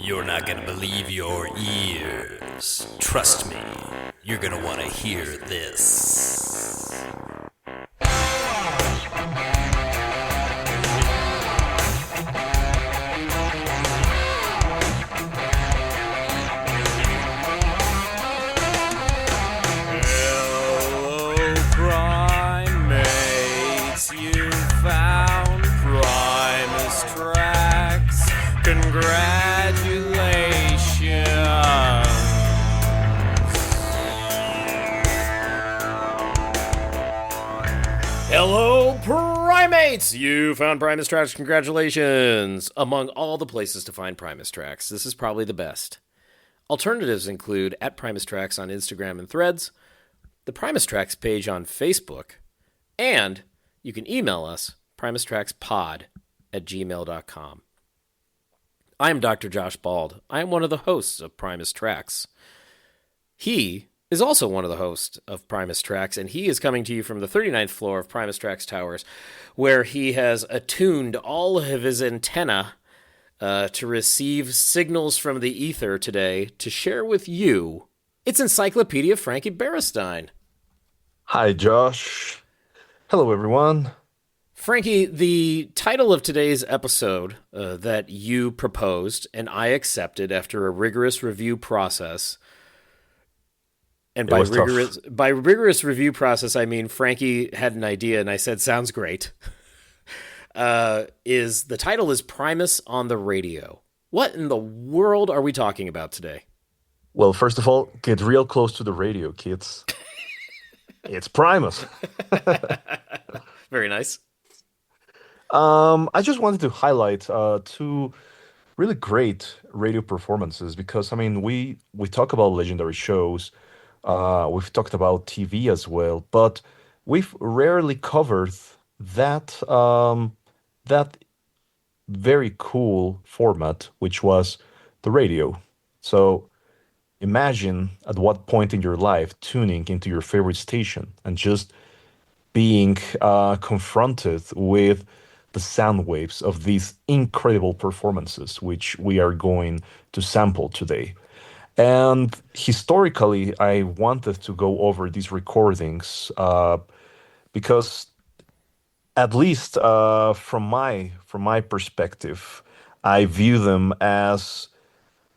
You're not gonna believe your ears. Trust me, you're gonna want to hear this. Hello, primates. You found Primus tracks. Congratulations. Hello, primates! You found Primus tracks. Congratulations. Among all the places to find Primus tracks, this is probably the best. Alternatives include @PrimusTracks on Instagram and Threads, the Primus Tracks page on Facebook, and you can email us, primustrackspod@gmail.com. I am Dr. Josh Bald. I am one of the hosts of Primus Tracks. He is also one of the hosts of Primus Tracks, and he is coming to you from the 39th floor of Primus Tracks Towers, where he has attuned all of his antenna to receive signals from the ether today to share with you. It's Encyclopedia Frankie Berestein. Hi, Josh. Hello, everyone. Frankie, the title of today's episode that you proposed and I accepted after a rigorous review process, and by rigorous review process, I mean Frankie had an idea and I said, sounds great. The title is Primus on the Radio. What in the world are we talking about today? Well, first of all, get real close to the radio, kids. It's Primus. Very nice. I just wanted to highlight two really great radio performances because, I mean, we talk about legendary shows. We've talked about TV as well, but we've rarely covered that that very cool format, which was the radio. So imagine at what point in your life tuning into your favorite station and just being confronted with the sound waves of these incredible performances, which we are going to sample today. And historically, I wanted to go over these recordings because, at least from my perspective, I view them as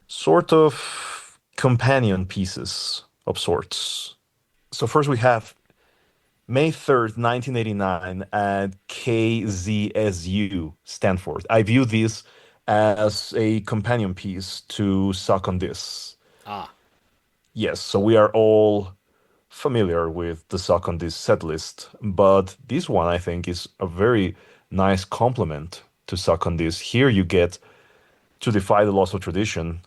sort of companion pieces of sorts. So first we have May 3rd, 1989 at KZSU, Stanford. I view this as a companion piece to Suck on This. Ah. Yes, so we are all familiar with the Suck on This set list, but this one I think is a very nice complement to Suck on This. Here you get To Defy the Laws of Tradition,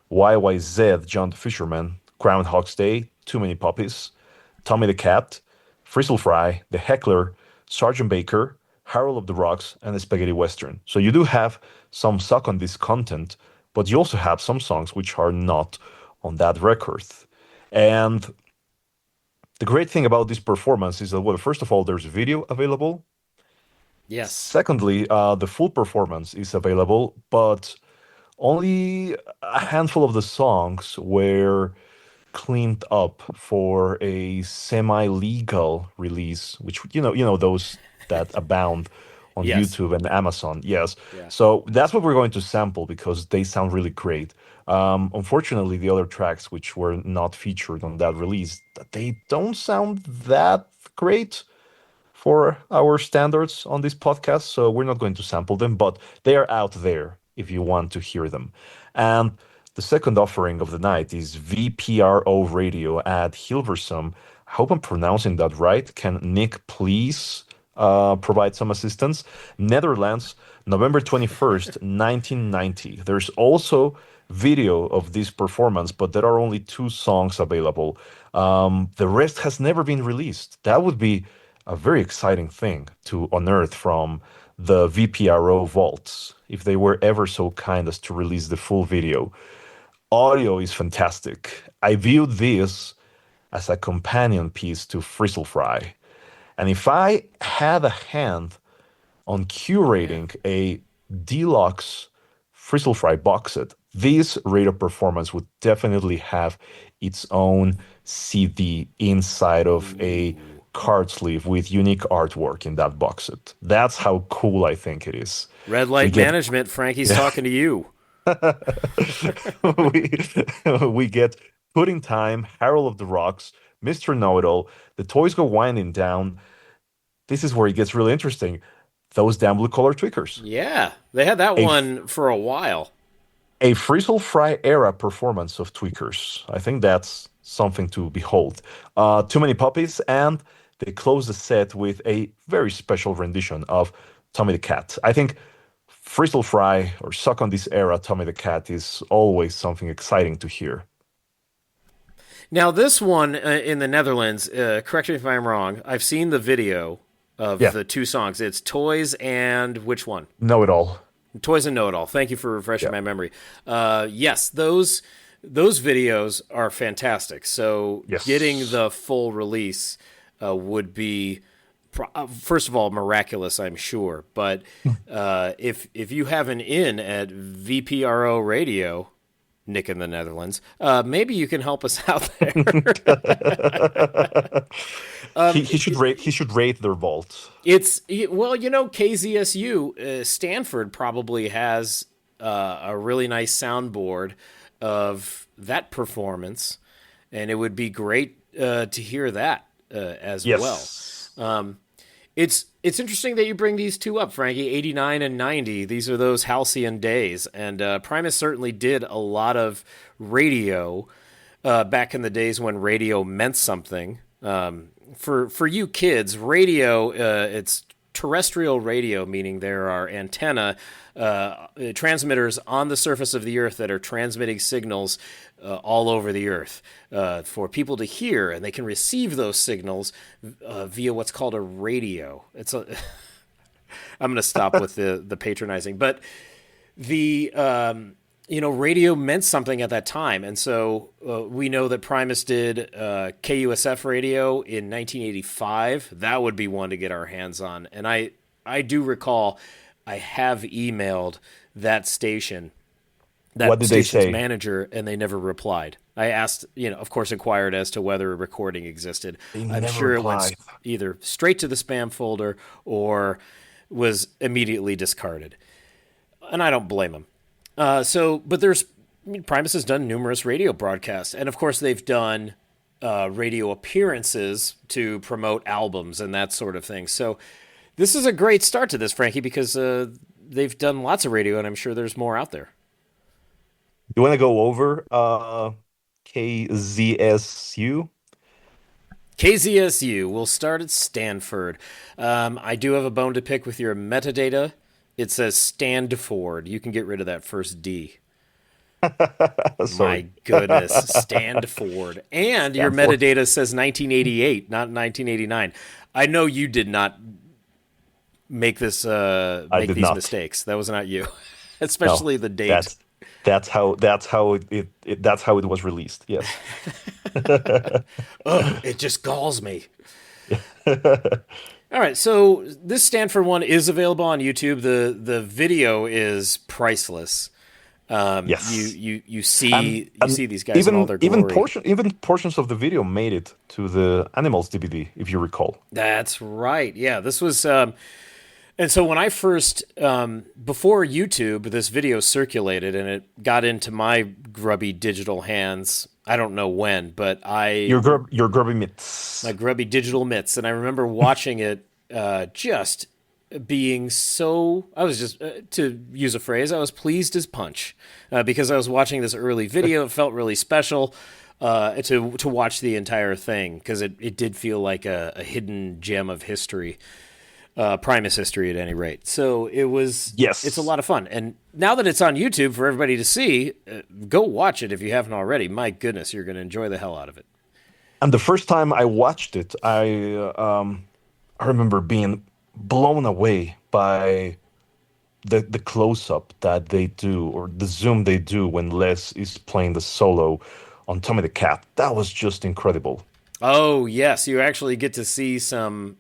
YYZ, John the Fisherman, Groundhog's Day, Too Many Puppies, Tommy the Cat, Frizzle Fry, The Heckler, Sergeant Baker, Harold of the Rocks, and the Spaghetti Western. So you do have some Suck on This content, but you also have some songs which are not on that record. And the great thing about this performance is that, well, first of all, there's video available. Yes. Secondly, the full performance is available, but only a handful of the songs were cleaned up for a semi-legal release, which those that abound on Yes. YouTube and Amazon. Yes. Yeah. So that's what we're going to sample because they sound really great. Unfortunately, the other tracks which were not featured on that release, they don't sound that great for our standards on this podcast, so we're not going to sample them, but they are out there if you want to hear them. And the second offering of the night is VPRO Radio at Hilversum. I hope I'm pronouncing that right. Can Nick please provide some assistance? Netherlands, November 21st, 1990. There's also video of this performance, but there are only 2 songs available. The rest has never been released. That would be a very exciting thing to unearth from the VPRO vaults, if they were ever so kind as to release the full video. Audio is fantastic. I view this as a companion piece to Frizzle Fry. And if I had a hand on curating a deluxe Frizzle Fry box set, this radio performance would definitely have its own CD inside of a Ooh. card sleeve with unique artwork in that box set. That's how cool I think it is. Red We light get management. Frankie's yeah, talking to you. we we get Put in Time, Harold of the Rocks, Mr. Know-It-All. The toys go winding down. This is where it gets really interesting. Those damn blue collar tweakers. Yeah, they had that A one for a while. a Frizzle Fry era performance of tweakers. I think that's something to behold. Too Many Puppies, and they close the set with a very special rendition of Tommy the Cat. I think Frizzle Fry or Suck on This era Tommy the Cat is always something exciting to hear. Now, this one in the Netherlands, correct me if I'm wrong, I've seen the video of Yeah, the two songs. It's Toys and which one? Know It All. Toys and Know It All. Thank you for refreshing Yeah. my memory. Yes, those videos are fantastic. So getting Yes. the full release would be, first of all, miraculous, I'm sure. But if you have an in at VPRO Radio, Nick in the Netherlands, maybe you can help us out there. He should rate their vault. Well, KZSU, Stanford probably has a really nice soundboard of that performance, and it would be great to hear that as well. Yes. It's interesting that you bring these two up, Frankie. 89 and 90. These are those halcyon days, and Primus certainly did a lot of radio back in the days when radio meant something. For you kids, radio it's terrestrial radio, meaning there are antenna transmitters on the surface of the Earth that are transmitting signals all over the Earth for people to hear, and they can receive those signals via what's called a radio. I'm going to stop with the patronizing, but the radio meant something at that time, and so we know that Primus did KUSF radio in 1985. That would be one to get our hands on, and I do recall I have emailed that station, What that did they station's say? manager, and they never replied. I asked, of course, inquired as to whether a recording existed. They I'm never sure it went replied. either straight to the spam folder or was immediately discarded, and I don't blame them. But Primus has done numerous radio broadcasts, and of course they've done radio appearances to promote albums and that sort of thing. So this is a great start to this, Frankie, because they've done lots of radio, and I'm sure there's more out there. You want to go over KZSU? KZSU, we'll start at Stanford. I do have a bone to pick with your metadata. It says Standford. You can get rid of that first D. Sorry. My goodness, Standford. And your Stanford. metadata says 1988, not 1989. I know you did not I make did these not. mistakes. That was not you, No, especially the date. that's how it was released. Yes. Ugh, it just galls me. All right, so this Stanford one is available on YouTube. The video is priceless. You Yes. you you And see you and see these guys in all their glory. even portions of the video made it to the Animals DVD, if you recall. That's right. Yeah, this was. And so when I first, before YouTube, this video circulated and it got into my grubby digital hands. I don't know when, but Your grubby mitts. my grubby digital mitts, and I remember watching it, just being so. I was just, to use a phrase, I was pleased as punch, because I was watching this early video. It felt really special. To watch the entire thing, because it did feel like a hidden gem of history, Primus history at any rate. So it's a Yes. lot of fun. And now that it's on YouTube for everybody to see, go watch it if you haven't already. My goodness, you're going to enjoy the hell out of it. And the first time I watched it, I remember being blown away by the close up that they do, or the zoom they do when Les is playing the solo on Tommy the Cat. That was just incredible. Oh, yes, you actually get to see some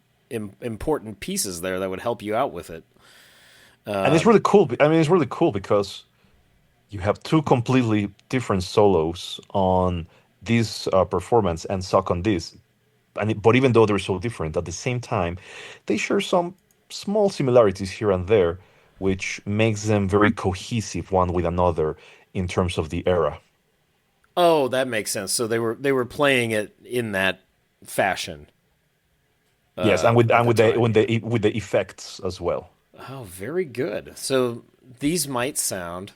important pieces there that would help you out with it. And it's really cool. I mean, it's really cool because you have two completely different solos on this performance and Suck on This. But even though they're so different, at the same time, they share some small similarities here and there, which makes them very cohesive one with another in terms of the era. Oh, that makes sense. So they were playing it in that fashion Yes, and with at and the with the time. with the effects as well. Oh, very good. So these might sound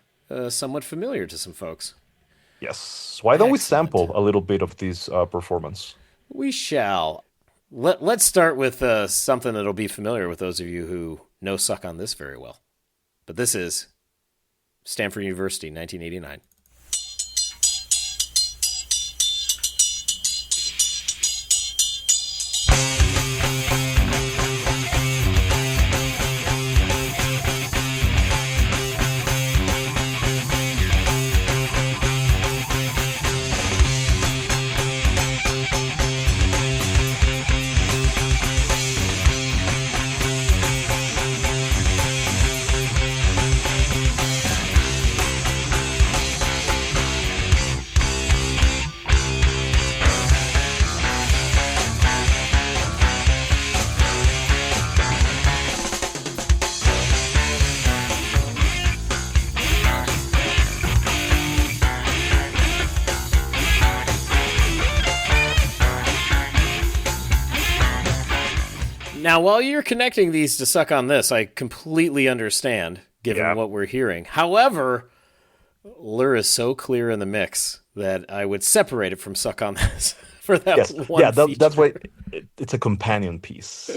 somewhat familiar to some folks. Yes. Why don't we Excellent. sample a little bit of this performance? We shall. Let's start with something that'll be familiar with those of you who know Suck on This very well. But this is Stanford University, 1989. Now, while you're connecting these to Suck on This, I completely understand, given Yeah. what we're hearing. However, Lure is so clear in the mix that I would separate it from Suck on This for that Yes. one Yeah, that's why feature. it's a companion piece.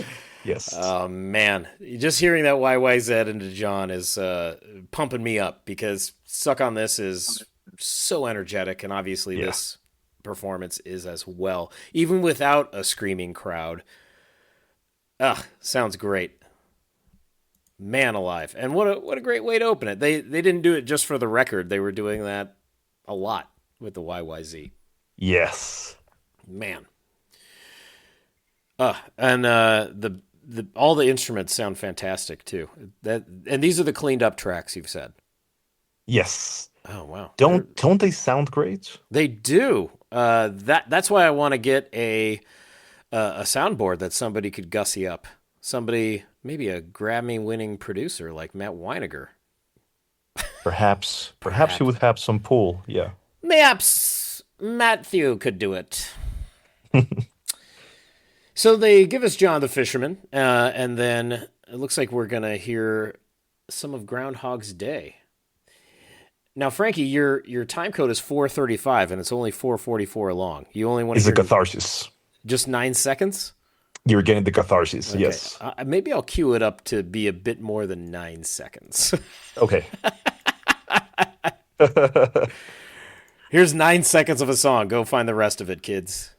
Yes. Oh, man. Just hearing that YYZ into John is pumping me up because Suck on This is so energetic, and obviously Yeah. this performance is as well. Even without a screaming crowd. Ah, sounds great. Man alive. And what a great way to open it. They didn't do it just for the record. They were doing that a lot with the YYZ. Yes. Man. And the all the instruments sound fantastic too. That and these are the cleaned up tracks you've said. Yes. Oh wow. Don't they sound great? They do. That's why I want to get a soundboard that somebody could gussy up. Somebody, maybe a Grammy winning producer like Matt Weiniger. Perhaps he Perhaps. would have some pull. Yeah. Perhaps Matthew could do it. So they give us John the Fisherman, and then it looks like we're going to hear some of Groundhog's Day. Now, Frankie, your time code is 4:35, and it's only 4:44 long. You only want to It's a hear catharsis. just 9 seconds? You're getting the catharsis. Okay. Yes. Maybe I'll cue it up to be a bit more than 9 seconds. Okay. Here's 9 seconds of a song. Go find the rest of it, kids.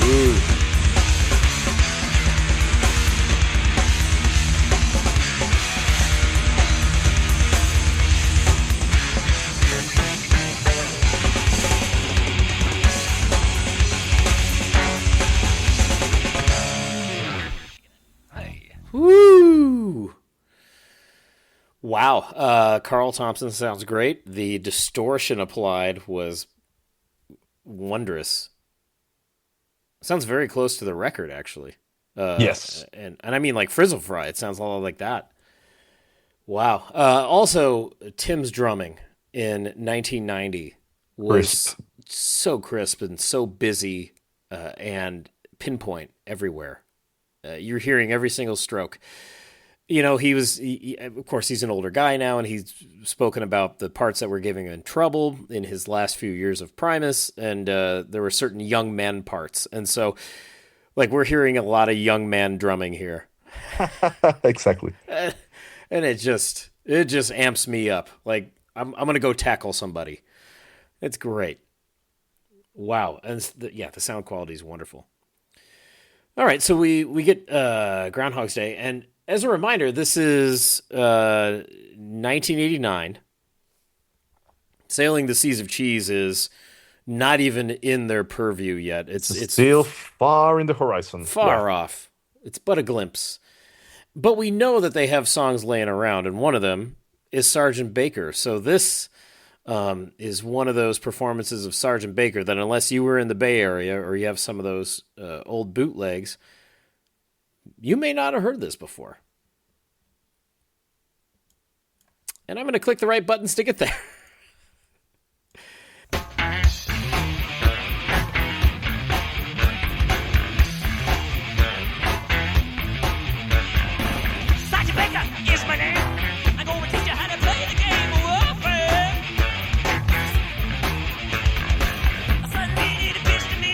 Ooh. Woo! Wow. Carl Thompson sounds great. The distortion applied was wondrous. Sounds very close to the record, actually. Yes. And I mean like Frizzle Fry. It sounds a lot like that. Wow. Also, Tim's drumming in 1990 Crisp. was so crisp and so busy and pinpoint everywhere. You're hearing every single stroke. You know, of course, he's an older guy now, and he's spoken about the parts that were giving him trouble in his last few years of Primus, and there were certain young man parts. And so, like, we're hearing a lot of young man drumming here. Exactly. And it just amps me up. Like, I'm going to go tackle somebody. It's great. Wow. And yeah, the sound quality is wonderful. All right, so we get Groundhog's Day, and as a reminder, this is 1989. Sailing the Seas of Cheese is not even in their purview yet. It's Still far in the horizon. Yeah. far off. It's but a glimpse. But we know that they have songs laying around, and one of them is Sergeant Baker. So this is one of those performances of Sergeant Baker that, unless you were in the Bay Area or you have some of those old bootlegs, you may not have heard this before. And I'm going to click the right buttons to get there. Sergeant Baker is my name. I'm gonna teach you how to play the game of warfare. I suddenly need a pistol in.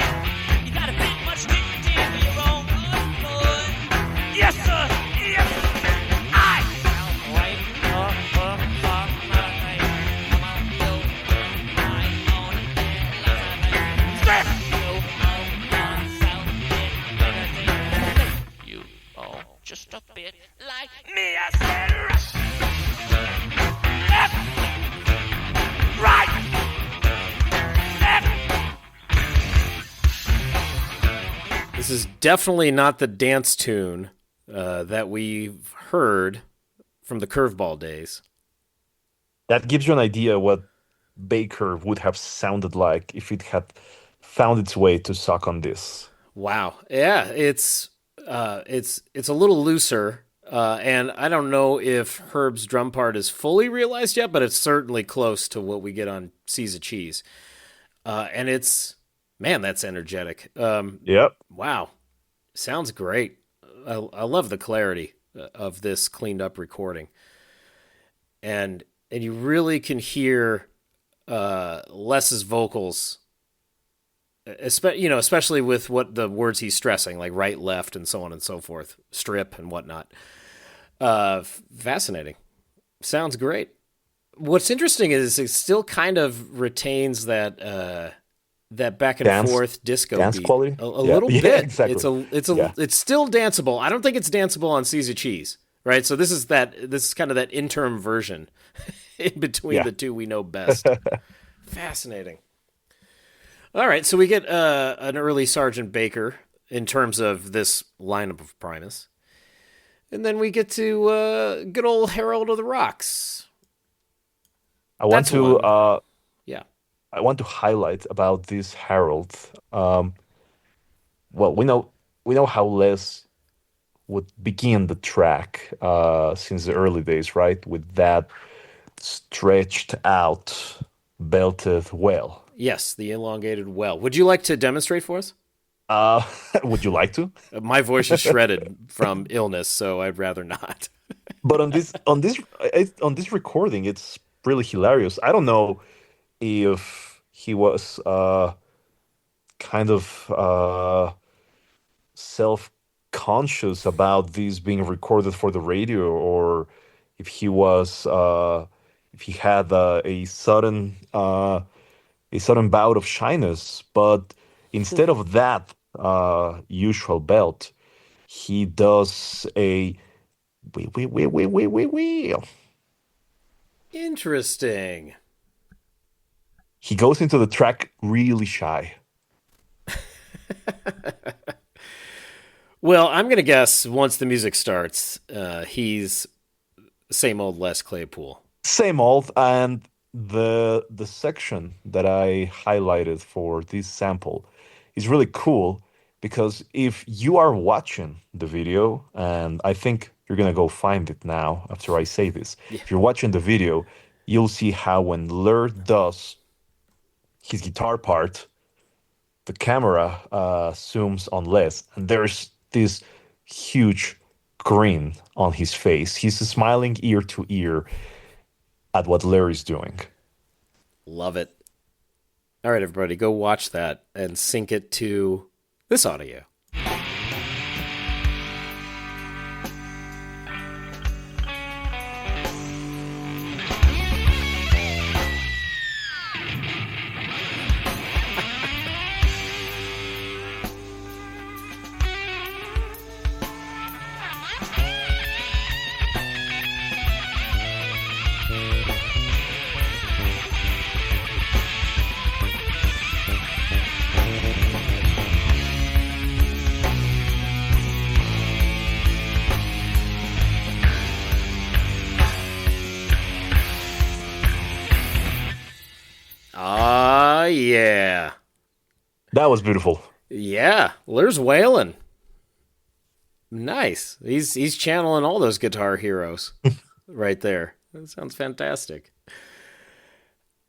You gotta pick much nicotine for your own good, boy. Yes, sir. Yes. I. Wait for something. Come on, you. I own it. Step. You are just a bit like me. I said left, right, left. This is definitely not the dance tune that we've heard from the Curveball days. That gives you an idea what Baker would have sounded like if it had found its way to Suck on This. Wow. Yeah, it's a little looser, and I don't know if Herb's drum part is fully realized yet, but it's certainly close to what we get on Seas of Cheese. And that's energetic. Yep. Wow, sounds great. I love the clarity of this cleaned up recording, and you really can hear Les's vocals. Especially with what the words he's stressing, like right, left, and so on and so forth, strip and whatnot. Fascinating. Sounds great. What's interesting is it still kind of retains that back and forth disco dance beat quality, a little bit. Exactly. It's still danceable. I don't think it's danceable on Seas of Cheese, right? So this is kind of that interim version in between the two we know best. Fascinating. All right, so we get an early Sergeant Baker in terms of this lineup of Primus. And then we get to good old Herald of the Rocks. I want to highlight about this Herald. Well, we know how Les would begin the track since the early days, right? With that stretched out, belted wail. Yes, the elongated well. Would you like to demonstrate for us? Would you like to? My voice is shredded from illness, so I'd rather not. But on this recording, it's really hilarious. I don't know if he was kind of self-conscious about this being recorded for the radio, or if he was if he had a sudden bout of shyness. But instead of that usual belt, he does a wee. Interesting. He goes into the track really shy. Well, I'm going to guess once the music starts, he's same old Les Claypool. Same old, and the section that I highlighted for this sample is really cool because if you are watching the video, and I think you're gonna go find it now after I say this, if you're watching the video, you'll see how when Lur does his guitar part, the camera zooms on Les, and there's this huge grin on his face. He's smiling ear to ear at what Larry's doing. Love it. All right, everybody, go watch that and sync it to this audio. That was beautiful. Yeah, there's Waylon. Nice. He's channeling all those guitar heroes right there. That sounds fantastic.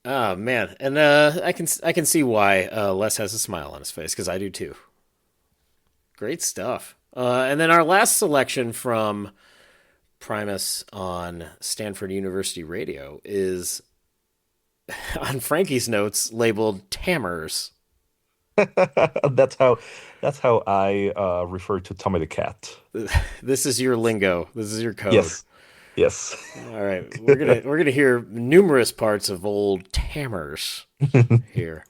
Oh man, and I can see why Les has a smile on his face because I do too. Great stuff. And then our last selection from Primus on Stanford University Radio is on Frankie's notes labeled Tammers. that's how that's how I refer to Tommy the cat. This is your lingo. This is your code. Yes. Yes. All right, we're gonna hear numerous parts of old Tammers here.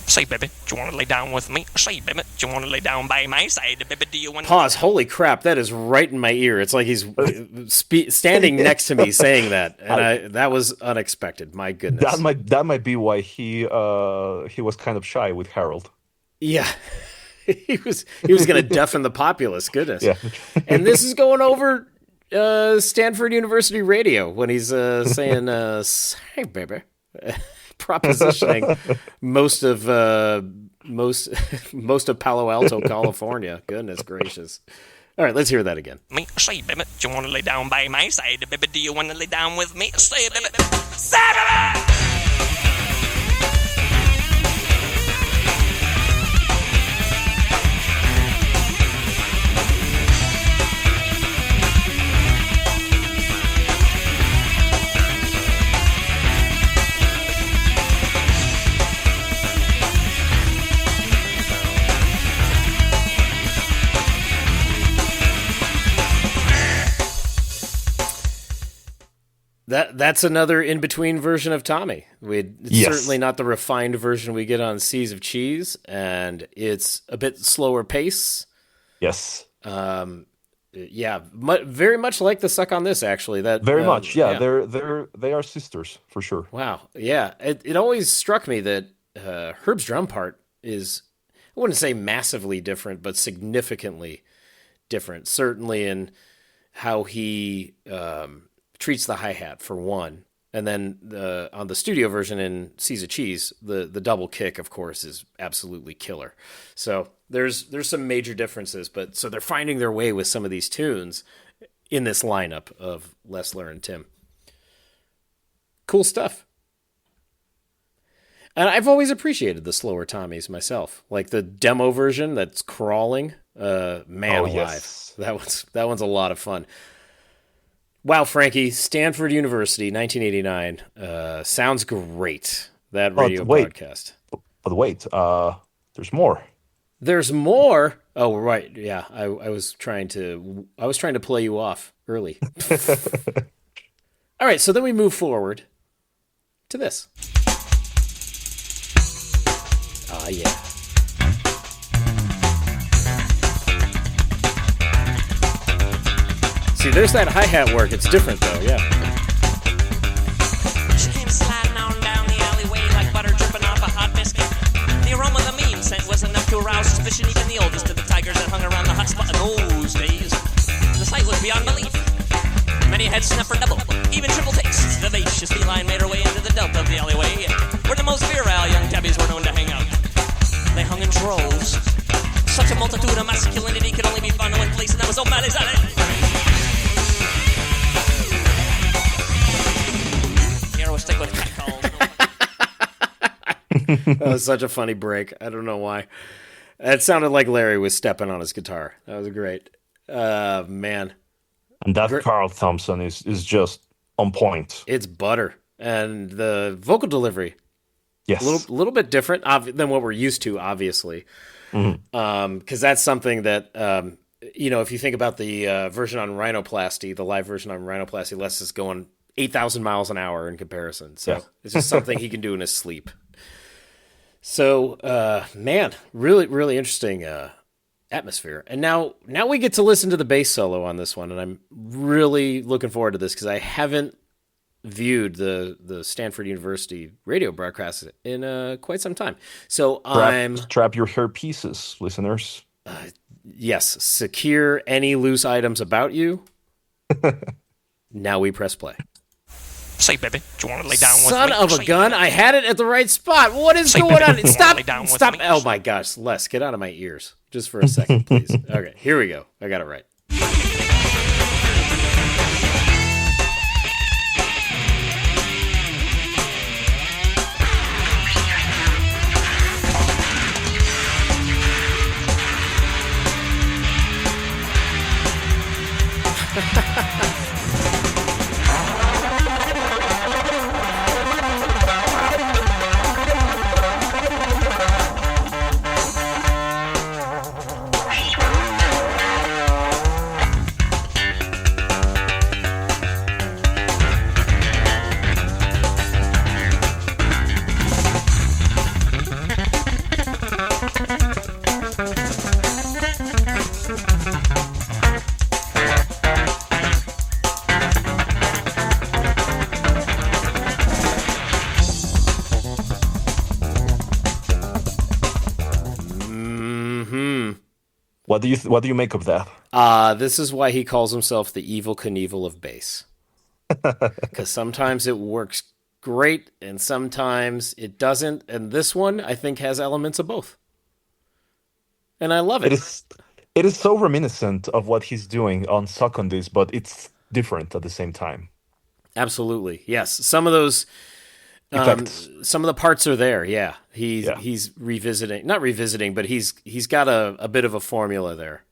Say, baby, do you want to lay down with me? Say, baby, do you want to lay down by my side? Baby, do you want to... Pause. Holy crap, that is right in my ear. It's like he's standing next to me saying that, and that was unexpected. My goodness. That might be why he was kind of shy with Harold. Yeah. he was going to deafen the populace. Goodness. Yeah. And this is going over Stanford University Radio when he's saying, "Hey, baby." Propositioning most of Palo Alto, California. Goodness gracious! All right, let's hear that again. Me, say, baby, do you want to lay down by my side? Baby, do you want to lay down with me? Say, baby, say, baby. That's another in-between version of Tommy. It's Yes. certainly not the refined version we get on Seas of Cheese, and it's a bit slower pace. Yes. Yeah, very much like the suck on this, actually. That Very much. Yeah, they are sisters for sure. Wow. Yeah, it always struck me that Herb's drum part is, I wouldn't say massively different, but significantly different. Certainly in how he treats the hi-hat for one, and then on the studio version in Seas of Cheese, the double kick, of course, is absolutely killer. So there's some major differences, but so they're finding their way with some of these tunes in this lineup of Lesler and Tim. Cool stuff. And I've always appreciated the slower Tommies myself, like the demo version that's crawling. Man alive, yes. that one's a lot of fun. Wow, Frankie, Stanford University, 1989. Sounds great, that radio broadcast. But wait, there's more. There's more? Oh, right. Yeah, I was trying to play you off early. All right, so then we move forward to this. Ah, yeah. See, there's that hi-hat work. It's different, though, yeah. She came sliding on down the alleyway like butter dripping off a hot biscuit. The aroma of the mean scent was enough to arouse suspicion even the oldest of the tigers that hung around the hot spot in those days. The sight was beyond belief. Many had snuff for double, even triple takes. The vivacious feline made her way into the delta of the alleyway, where the most virile young tabbies were known to hang out. They hung in droves. Such a multitude of masculinity could only be found in one place, and that was O'Malley's Alley. Stick with catcalls. That was such a funny break. I don't know why. It sounded like Larry was stepping on his guitar. That was great. Man. And that Carl Thompson is just on point. It's butter. And the vocal delivery, Yes. a little bit different than what we're used to, obviously. Because that's something that, if you think about the version on Rhinoplasty, the live version on Rhinoplasty, Les is going 8,000 miles an hour in comparison. So it's just something he can do in his sleep. So, man, really, really interesting atmosphere. And now we get to listen to the bass solo on this one, and I'm really looking forward to this because I haven't viewed the Stanford University radio broadcast in quite some time. So Strap your hair pieces, listeners. Yes, secure any loose items about you. Now we press play. Say, baby, do you want to lay down with me? Son of a Say, gun, I had it at the right spot. What is going on? baby, you wanna Stop! lay down with Stop! me? Oh my gosh, Les, get out of my ears. Just for a second, please. Okay, here we go. I got it right. What do you make of that? This is why he calls himself the evil Knievel of bass. Because sometimes it works great, and sometimes it doesn't. And this one, I think, has elements of both. And I love it. It is so reminiscent of what he's doing on Suck on This, but it's different at the same time. Absolutely. Yes. Some of those Effects. some of the parts are there. Yeah. Yeah. He's not revisiting, but he's got a bit of a formula there.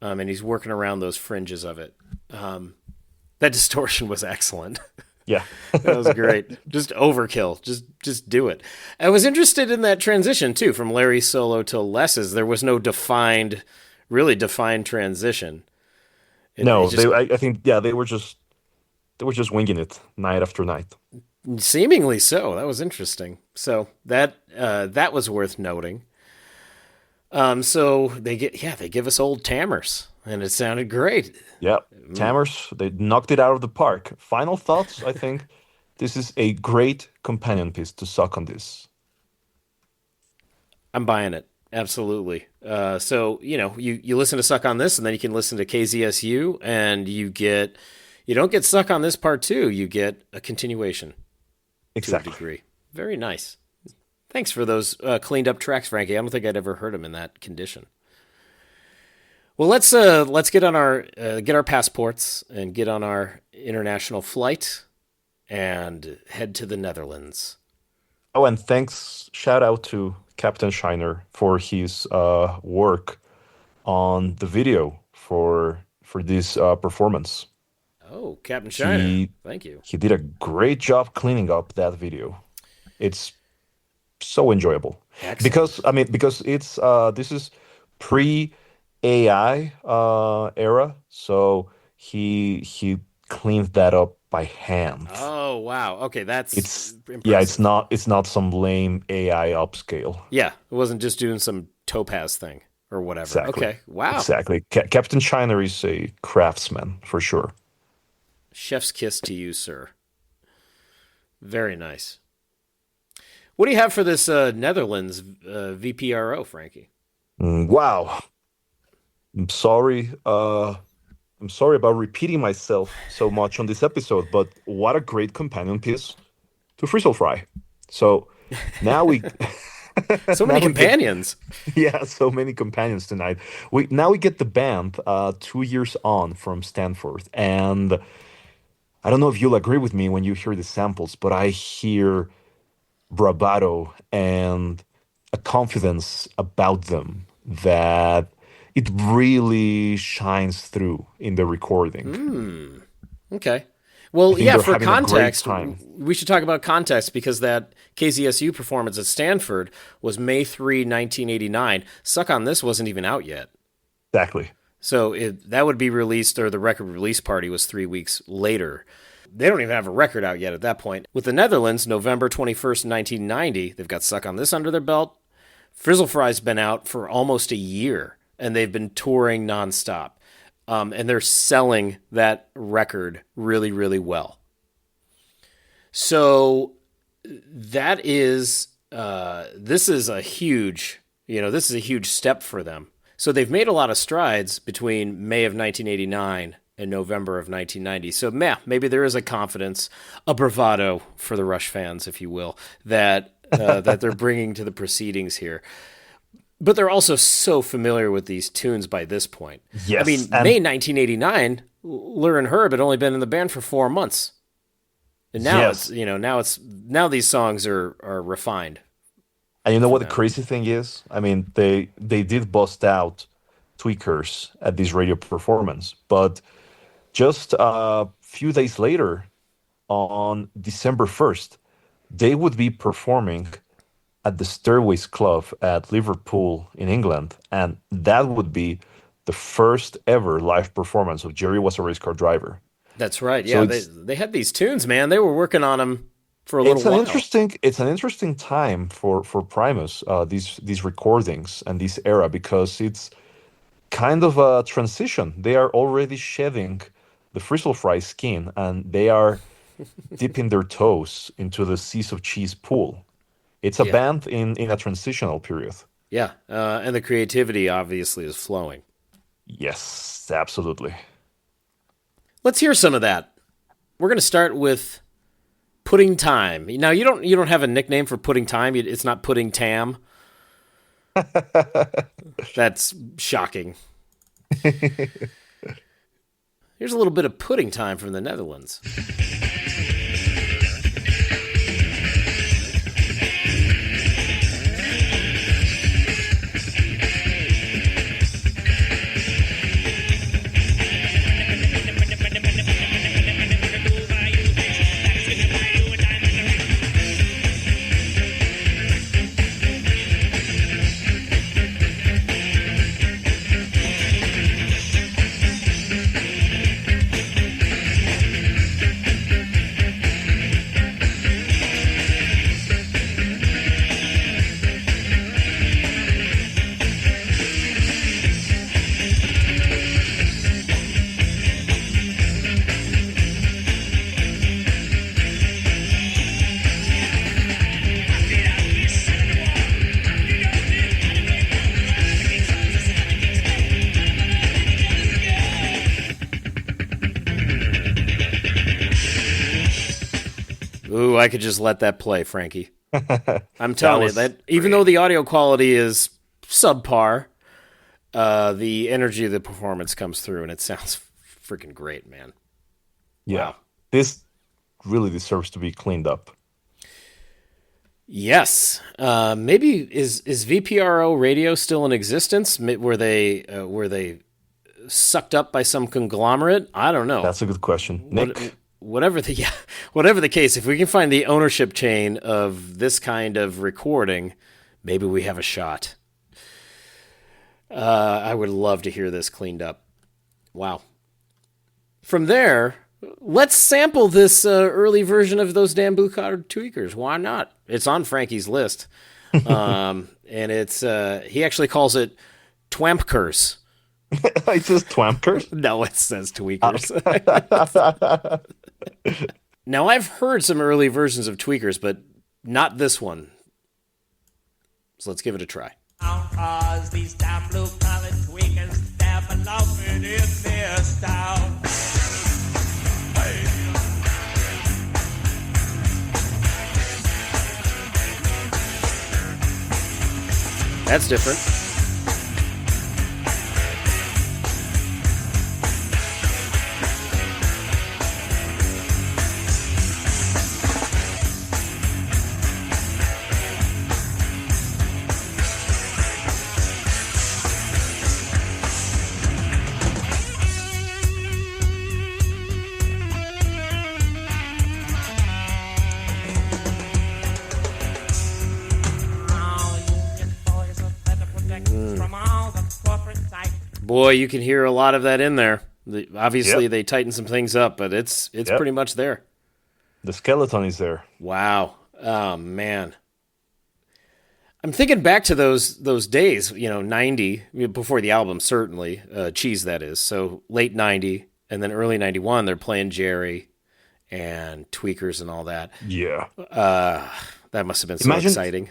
And he's working around those fringes of it. That distortion was excellent. Yeah. That was great. Just overkill. Just do it. I was interested in that transition too, from Larry's solo to Les's. There was no really defined transition. No, I think they were just winging it night after night. Seemingly so. That was interesting. So that was worth noting. So they give us old Tammers, and it sounded great. Yeah, Tammers, they knocked it out of the park. Final thoughts, I think this is a great companion piece to Suck on This. I'm buying it. Absolutely. So, you listen to Suck on This, and then you can listen to KZSU, and you don't get Suck on This part 2, you get a continuation. Exactly. To a degree. Very nice. Thanks for those cleaned up tracks, Frankie. I don't think I'd ever heard them in that condition. Well, let's get on our passports and get on our international flight and head to the Netherlands. Oh, and shout out to Captain Shiner for his work on the video for this performance. Oh, Captain Shiner. Thank you. He did a great job cleaning up that video. It's so enjoyable. Excellent. Because it's this is pre-AI era, so he cleaned that up by hand. Oh, wow. Okay, that's impressive. It's not some lame AI upscale. Yeah, it wasn't just doing some topaz thing or whatever. Exactly. Okay, wow. Exactly. Captain Shiner is a craftsman for sure. Chef's kiss to you, sir. Very nice. What do you have for this Netherlands VPRO, Frankie? Wow. I'm sorry. I'm sorry about repeating myself so much on this episode, but what a great companion piece to Frizzle Fry. So now we... So many companions. So many companions tonight. We get the band 2 years on from Stanford, and I don't know if you'll agree with me when you hear the samples, but I hear bravado and a confidence about them that it really shines through in the recording. Okay. Well, yeah, for having a great context, time. we should talk about context because that KZSU performance at Stanford was May 3, 1989. Suck on This wasn't even out yet. Exactly. So that would be released, or the record release party was 3 weeks later. They don't even have a record out yet at that point. With the Netherlands, November 21st, 1990, they've got Suck on This under their belt. Frizzle Fry's been out for almost a year, and they've been touring nonstop. And they're selling that record really, really well. So that is, this is a huge step for them. So they've made a lot of strides between May of 1989 in November of 1990. So, maybe there is a confidence, a bravado for the Rush fans, if you will, that that they're bringing to the proceedings here. But they're also so familiar with these tunes by this point. Yes, I mean, and May 1989, Lur and Herb had only been in the band for 4 months. And now yes. now these songs are refined. And you know what the them. crazy thing is? I mean, they did bust out Tweakers at this radio performance, but just a few days later, on December 1st, they would be performing at the Stairways Club at Liverpool in England, and that would be the first ever live performance of Jerry Was a Race Car Driver. That's right. So Yeah, it's they had these tunes, man. They were working on them for a it's little an while. interesting time for Primus, these recordings and this era, because it's kind of a transition. They are already shedding the Frizzle Fry skin, and they are dipping their toes into the seas of cheese pool. It's a Yeah. band in a transitional period. Yeah, and the creativity obviously is flowing. Yes, absolutely. Let's hear some of that. We're going to start with Pudding Time. Now you don't have a nickname for Pudding Time. It's not Pudding Tam. That's shocking. Here's a little bit of Pudding Time from the Netherlands. Ooh, I could just let that play, Frankie. I'm telling you that even though the audio quality is subpar, the energy of the performance comes through, and it sounds freaking great, man. Yeah. Wow. This really deserves to be cleaned up. Yes. Maybe is VPRO radio still in existence? Were they sucked up by some conglomerate? I don't know. That's a good question. Nick? Whatever the case, if we can find the ownership chain of this kind of recording, maybe we have a shot. I would love to hear this cleaned up. Wow. From there, let's sample this early version of those damn Blue Collar Tweakers. Why not? It's on Frankie's list. And it's he actually calls it Twampkers. It says Twampkers? No, it says Tweakers. Now, I've heard some early versions of Tweakers, but not this one. So let's give it a try. Cause these damn blue collar tweakers, they're beloved in their style. Hey. That's different. Boy, you can hear a lot of that in there. Obviously, they tightened some things up, but it's pretty much there. The skeleton is there. Wow. Oh, man. I'm thinking back to those days, 90, before the album, certainly. Cheese, that is. So late 90, and then early 91, they're playing Jerry and Tweakers and all that. Yeah. That must have been so exciting.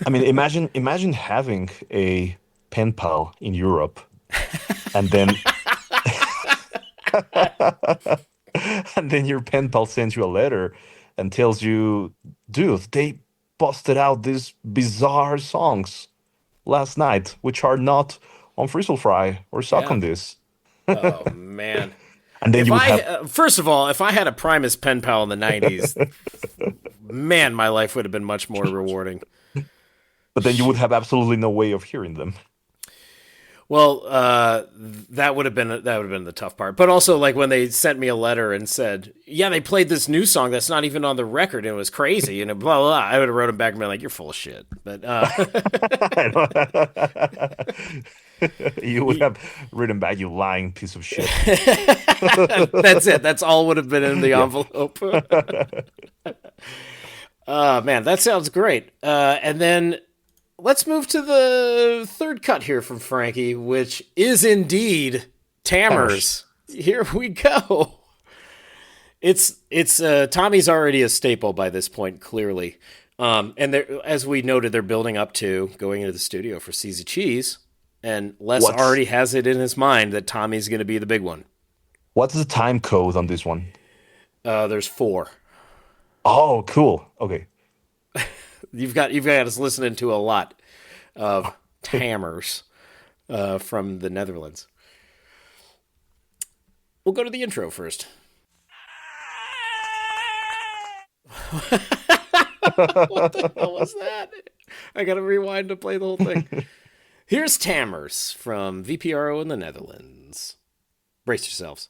I mean, imagine having a pen pal in Europe, and then And then your pen pal sends you a letter and tells you, dude, they busted out these bizarre songs last night, which are not on Frizzle Fry or Suck Yeah. on This. Oh man. And then If you would I have, first of all, if I had a Primus pen pal in the '90s, man, my life would have been much more rewarding. but then you would have absolutely no way of hearing them. Well, that would have been the tough part. But also, like when they sent me a letter and said, "Yeah, they played this new song that's not even on the record, and it was crazy," and blah blah, blah. I would have wrote them back and been like, "You're full of shit." But You would have written back, you lying piece of shit. that's it. That's all would have been in the Yeah. envelope. Man, that sounds great. And then let's move to the third cut here from Frankie, which is indeed Tammers. Here we go. It's Tommy's already a staple by this point, clearly. And as we noted, they're building up to going into the studio for CZ Cheese, and Les What's- already has it in his mind that Tommy's going to be the big one. What's the time code on this one? There's 4. Oh, cool. Okay. You've got us listening to a lot of Tammers from the Netherlands. We'll go to the intro first. What the hell was that? I gotta rewind to play the whole thing. Here's Tammers from VPRO in the Netherlands. Brace yourselves.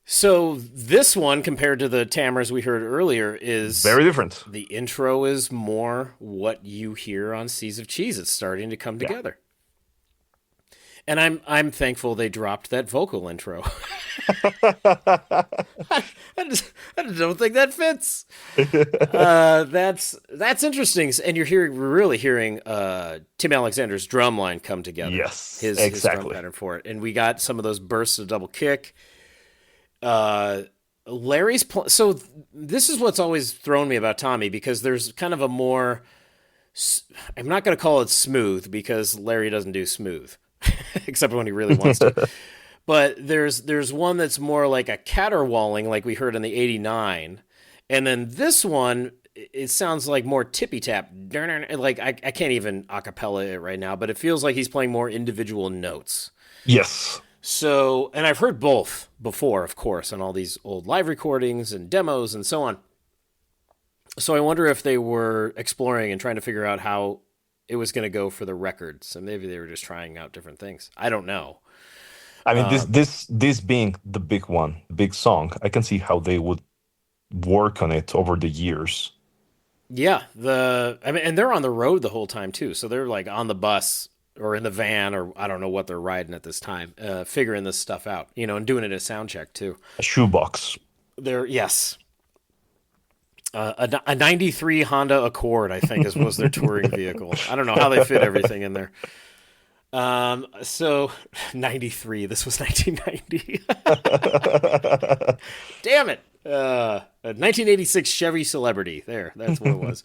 So this one, compared to the Tammers we heard earlier, is Very different. the intro is more what you hear on Seas of Cheese. It's starting to come together. And I'm thankful they dropped that vocal intro. I don't think that fits. That's interesting. And we're really hearing Tim Alexander's drum line come together. Yes, his exactly. drum pattern for it. And we got some of those bursts of double kick. Larry's so this is what's always thrown me about Tommy, because there's kind of a more, I'm not going to call it smooth because Larry doesn't do smooth except when he really wants to, but there's one that's more like a caterwauling like we heard in the 89, and then this one, it sounds like more tippy tap, like I can't even acapella it right now, but it feels like he's playing more individual notes. Yes. So, and I've heard both before, of course, on all these old live recordings and demos and so on. So I wonder if they were exploring and trying to figure out how it was going to go for the record. So maybe they were just trying out different things. I don't know. I mean, this being the big one, big song, I can see how they would work on it over the years. Yeah, and they're on the road the whole time too. So they're like on the bus or in the van, or I don't know what they're riding at this time, figuring this stuff out, and doing it at sound check too. A shoebox. Yes. A 93 Honda Accord, I think, was their touring vehicle. I don't know how they fit everything in there. So 93, this was 1990. Damn it. A 1986 Chevy Celebrity. That's what it was.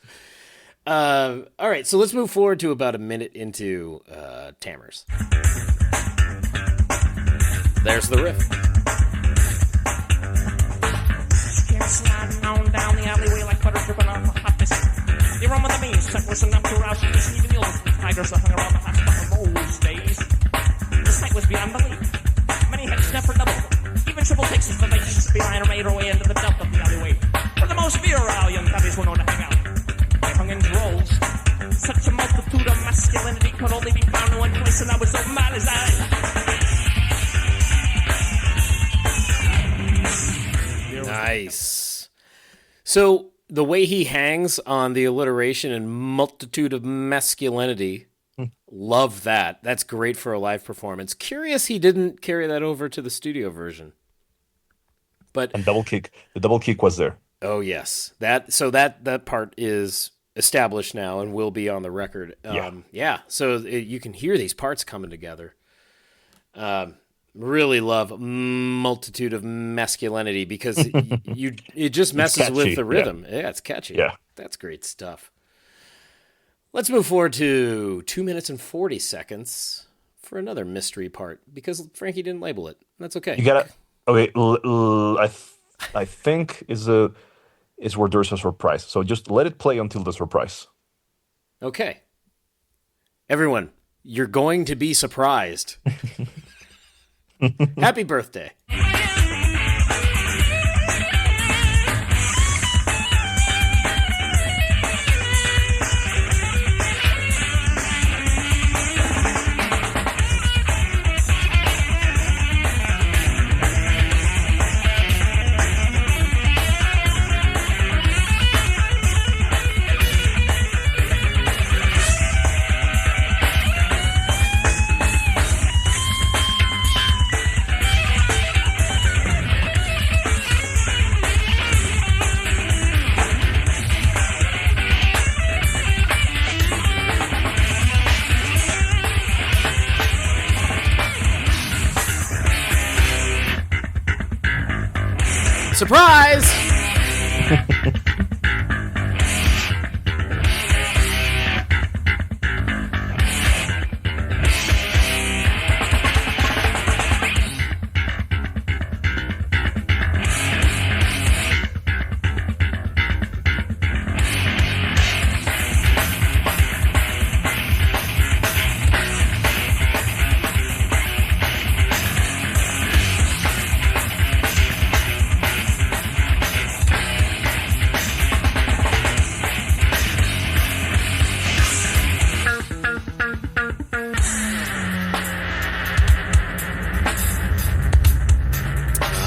All right, so let's move forward to about a minute into Tammers. There's the riff. Sliding on down the alleyway like butter dripping off a hot biscuit. You run with the means, check listen up to rouse you, listen even the old tigers that hung around the hot stuff in those days. The sight was beyond belief. Many had never double, even triple takes as the nations behind made her way into the dump of the alleyway, where the most virile young tabbies were known to hang out. They hung in droves. Such a multitude of masculinity could only be found in one place, and I was so mad as Nice. So the way he hangs on the alliteration and multitude of masculinity Love that. That's great for a live performance. Curious he didn't carry that over to the studio version. But And double kick. The double kick was there. oh yes, that part is established now and will be on the record. Yeah. So you can hear these parts coming together. Really love multitude of masculinity because it just messes catchy, with the rhythm. Yeah, it's catchy. Yeah. That's great stuff. Let's move forward to 2 minutes and 40 seconds for another mystery part because Frankie didn't label it. That's okay. You gotta. Okay, I think is where there's a surprise. So just let it play until the surprise. Okay. Everyone, you're going to be surprised. Happy birthday. Surprise!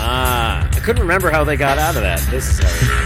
I couldn't remember how they got out of that. This is how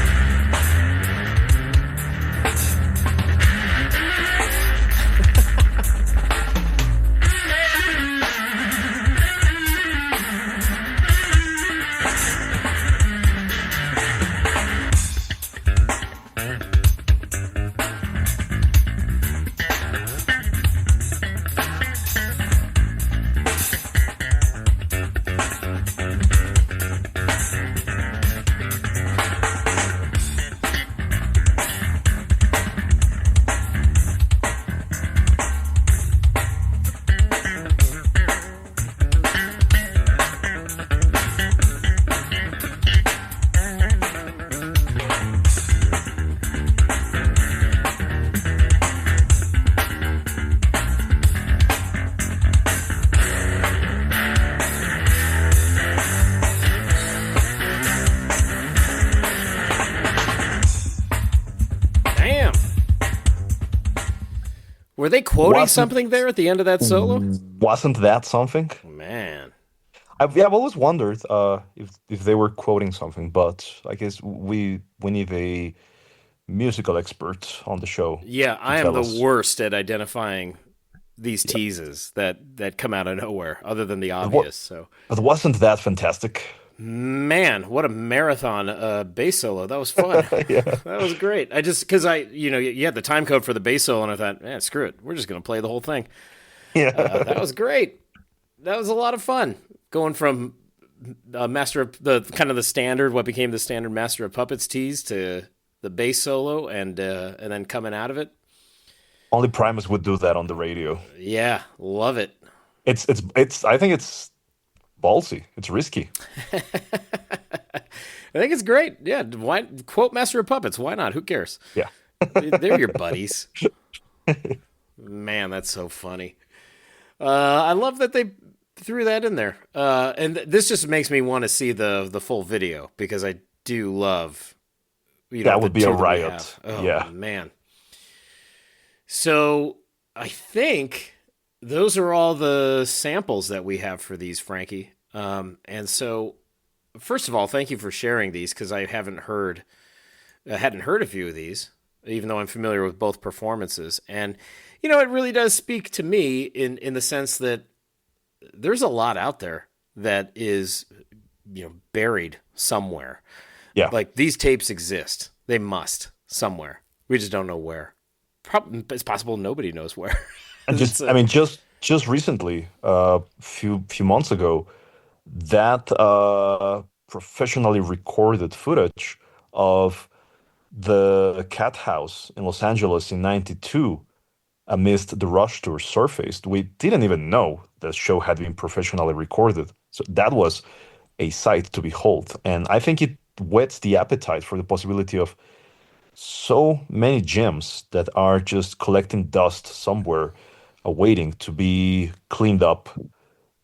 Were they quoting something there at the end of that solo? Wasn't that something? Man. I've always wondered if they were quoting something, but I guess we need a musical expert on the show. Yeah, I am tell the us. worst at identifying these teases that come out of nowhere, other than the obvious. So, But wasn't that fantastic? man, what a marathon bass solo! That was fun. Yeah. That was great. I just because you had the time code for the bass solo, and I thought, man, screw it, we're just gonna play the whole thing. Yeah. That was great. That was a lot of fun. Going from master of the kind of the standard, what became the standard Master of Puppets tease to the bass solo, and then coming out of it. Only Primus would do that on the radio. Yeah, love it. It's I think it's ballsy. It's risky. I think it's great. Yeah, why quote Master of Puppets? Why not? Who cares? Yeah. They're your buddies. Man, that's so funny. I love that they threw that in there. And this just makes me want to see the full video because I do love. That would be a two that we riot. have. Oh, Yeah. man. So I think those are all the samples that we have for these, Frankie. And so, first of all, thank you for sharing these because I hadn't heard a few of these. even though I'm familiar with both performances. And, it really does speak to me in the sense that there's a lot out there that is, buried somewhere. Yeah. Like, these tapes exist. They must somewhere. We just don't know where. It's possible nobody knows where. And just recently, few months ago, that professionally recorded footage of the Cat House in Los Angeles in '92 amidst the Rush tour surfaced. We didn't even know the show had been professionally recorded. So that was a sight to behold. And I think it whets the appetite for the possibility of so many gems that are just collecting dust somewhere, awaiting to be cleaned up,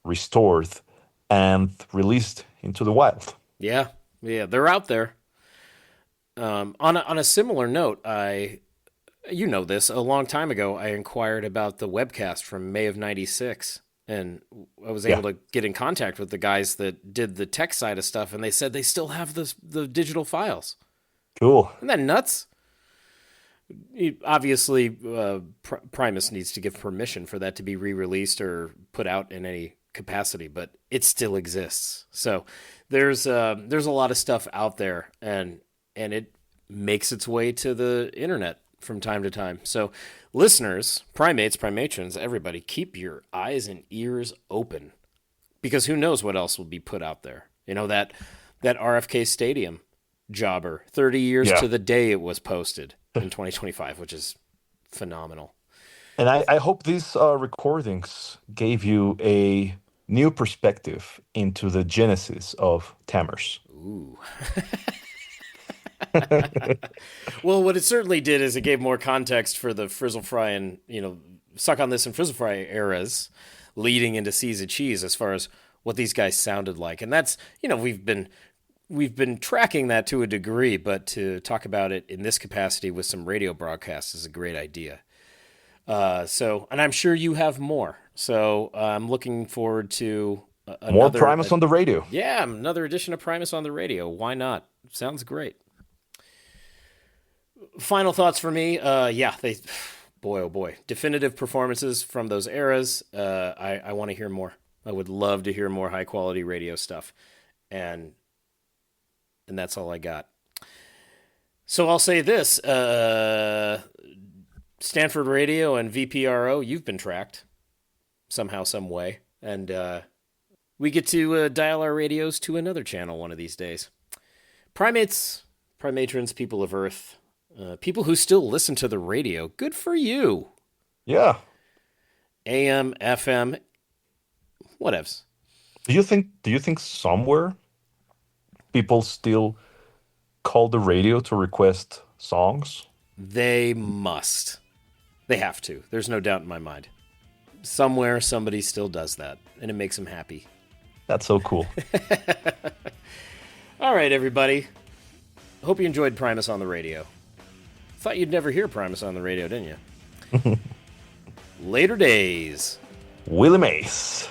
restored, and released into the wild. Yeah, they're out there. On a similar note, you know this, a long time ago, I inquired about the webcast from May of '96, and I was able to get in contact with the guys that did the tech side of stuff, and they said they still have the digital files. Cool. Isn't that nuts? Obviously, Primus needs to give permission for that to be re-released or put out in any capacity, but it still exists. So there's a lot of stuff out there, and it makes its way to the internet from time to time. So listeners, primates, primatrons, everybody, keep your eyes and ears open, because who knows what else will be put out there. That RFK Stadium jobber, 30 years to the day it was posted in 2025, which is phenomenal. And I hope these recordings gave you a new perspective into the genesis of Tamers. Ooh. Well, what it certainly did is it gave more context for the Frizzle Fry and, Suck on This and Frizzle Fry eras leading into Seas of Cheese as far as what these guys sounded like. And that's, we've been tracking that to a degree, but to talk about it in this capacity with some radio broadcasts is a great idea. And I'm sure you have more. So I'm looking forward to more Primus on the radio. Yeah, another edition of Primus on the radio. Why not? Sounds great. Final thoughts for me. Boy, oh boy. Definitive performances from those eras. I want to hear more. I would love to hear more high quality radio stuff. And that's all I got. So I'll say this. Stanford Radio and VPRO, you've been tracked somehow, some way. And we get to dial our radios to another channel one of these days. Primates, primatrons, people of Earth, people who still listen to the radio, good for you. Yeah. AM, FM, whatevs. Do you think somewhere people still call the radio to request songs? They must. They have to. There's no doubt in my mind. Somewhere, somebody still does that, and it makes them happy. That's so cool. All right, everybody. Hope you enjoyed Primus on the radio. Thought you'd never hear Primus on the radio, didn't you? Later days. Willie Mace.